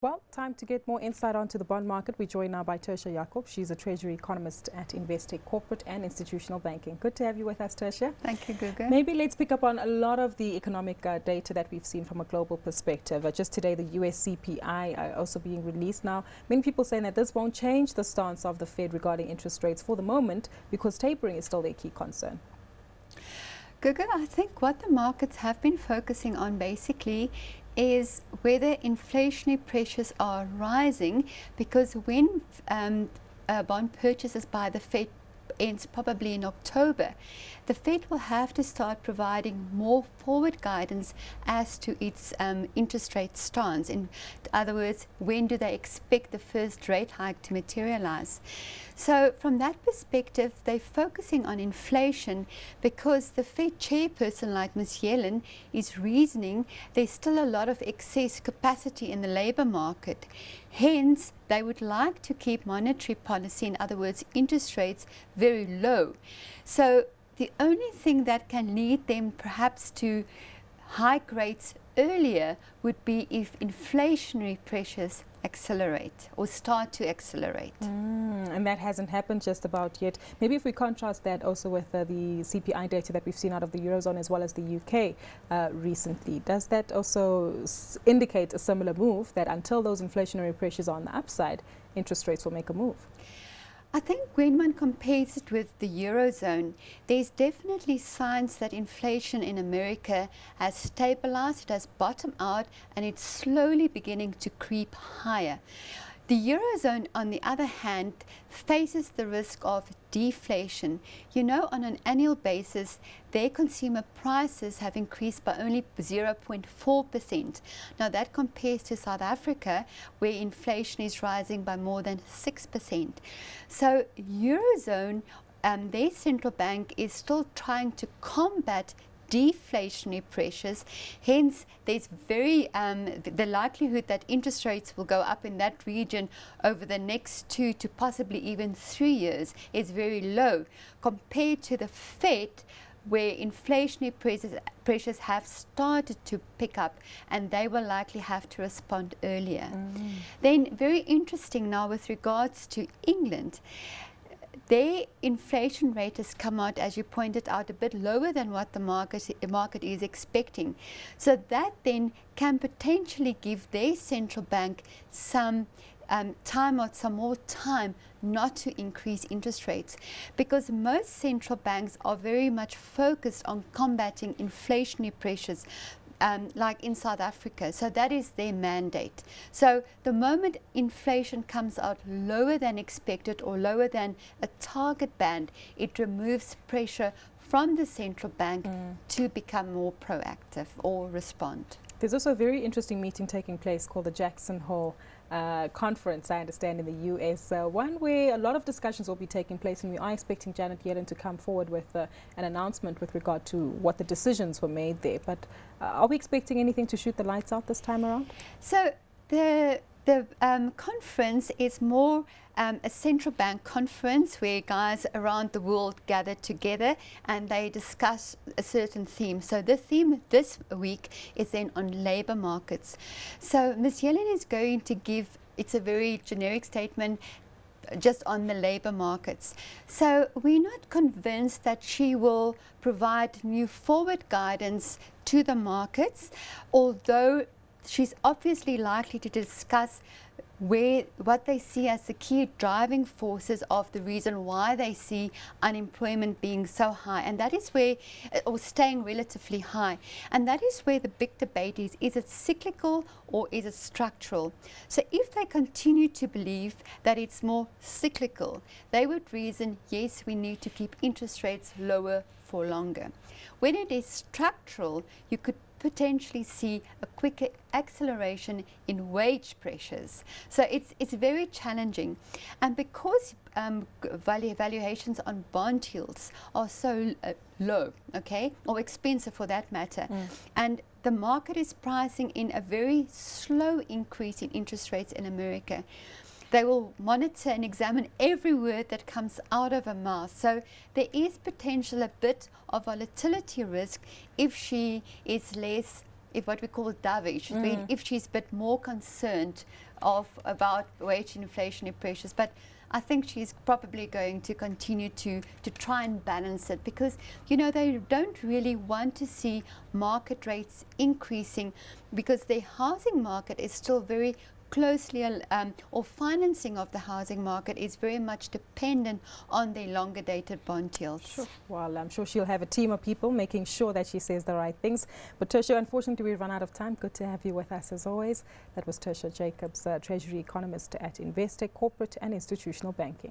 Well, time to get more insight onto the bond market. We're joined now by Tertia Jacobs. She's a Treasury Economist at Investec Corporate and Institutional Banking. Good to have you with us, Tertia. Thank you, Gugu. Maybe let's pick up on a lot of the economic data that we've seen from a global perspective. Just today, the US CPI also being released now. Many people saying that this won't change the stance of the Fed regarding interest rates for the moment because tapering is still their key concern. Gugu, I think what the markets have been focusing on basically is whether inflationary pressures are rising, because when bond purchases by the Fed ends probably in October, the Fed will have to start providing more forward guidance as to its interest rate stance. In other words, when do they expect the first rate hike to materialize? So from that perspective, they're focusing on inflation because the Fed chairperson, like Ms. Yellen, is reasoning there's still a lot of excess capacity in the labor market. Hence, they would like to keep monetary policy, in other words, interest rates, very low. So the only thing that can lead them perhaps to hike rates earlier would be if inflationary pressures accelerate or start to accelerate. And that hasn't happened just about yet. Maybe if we contrast that also with the CPI data that we've seen out of the Eurozone as well as the UK recently, does that also indicate a similar move, that until those inflationary pressures are on the upside, interest rates will make a move? I think when one compares it with the Eurozone, there's definitely signs that inflation in America has stabilized, it has bottomed out, and it's slowly beginning to creep higher. The Eurozone, on the other hand, faces the risk of deflation. You know, on an annual basis, their consumer prices have increased by only 0.4%. Now, that compares to South Africa, where inflation is rising by more than 6%. So, Eurozone, their central bank is still trying to combat deflationary pressures. Hence, there's the likelihood that interest rates will go up in that region over the next 2 to possibly even 3 years is very low compared to the Fed, where inflationary pressures have started to pick up and they will likely have to respond earlier. Then, very interesting now with regards to England, their inflation rate has come out, as you pointed out, a bit lower than what the market is expecting. So that then can potentially give their central bank some some more time not to increase interest rates, because most central banks are very much focused on combating inflationary pressures, like in South Africa. So that is their mandate. So the moment inflation comes out lower than expected or lower than a target band, it removes pressure from the central bank to become more proactive or respond. There's also a very interesting meeting taking place called the Jackson Hole conference, I understand, in the US, one where a lot of discussions will be taking place, and we are expecting Janet Yellen to come forward with an announcement with regard to what the decisions were made there. But are we expecting anything to shoot the lights out this time around? So the conference is more a central bank conference where guys around the world gather together and they discuss a certain theme. So the theme this week is then on labor markets. So Ms. Yellen is going to give, it's a very generic statement, just on the labor markets. So we're not convinced that she will provide new forward guidance to the markets, although she's obviously likely to discuss what they see as the key driving forces of the reason why they see unemployment being so high, and that is where, or staying relatively high, and that is where the big debate is it cyclical or is it structural? So if they continue to believe that it's more cyclical, they would reason, yes, we need to keep interest rates lower for longer. When it is structural, you could potentially see a quicker acceleration in wage pressures. So it's very challenging. And because valuations on bond yields are so low, okay, or expensive for that matter, and the market is pricing in a very slow increase in interest rates in America, they will monitor and examine every word that comes out of her mouth. So there is potential a bit of volatility risk if she is less, if what we call dovish, if she's a bit more concerned about wage inflationary pressures, but I think she's probably going to continue to try and balance it, because they don't really want to see market rates increasing, because the housing market is still very closely, or financing of the housing market is very much dependent on the longer dated bond yields. Sure. Well, I'm sure she'll have a team of people making sure that she says the right things. But Tertia, unfortunately, we've run out of time. Good to have you with us as always. That was Tertia Jacobs, Treasury Economist at Investec, Corporate and Institutional Banking.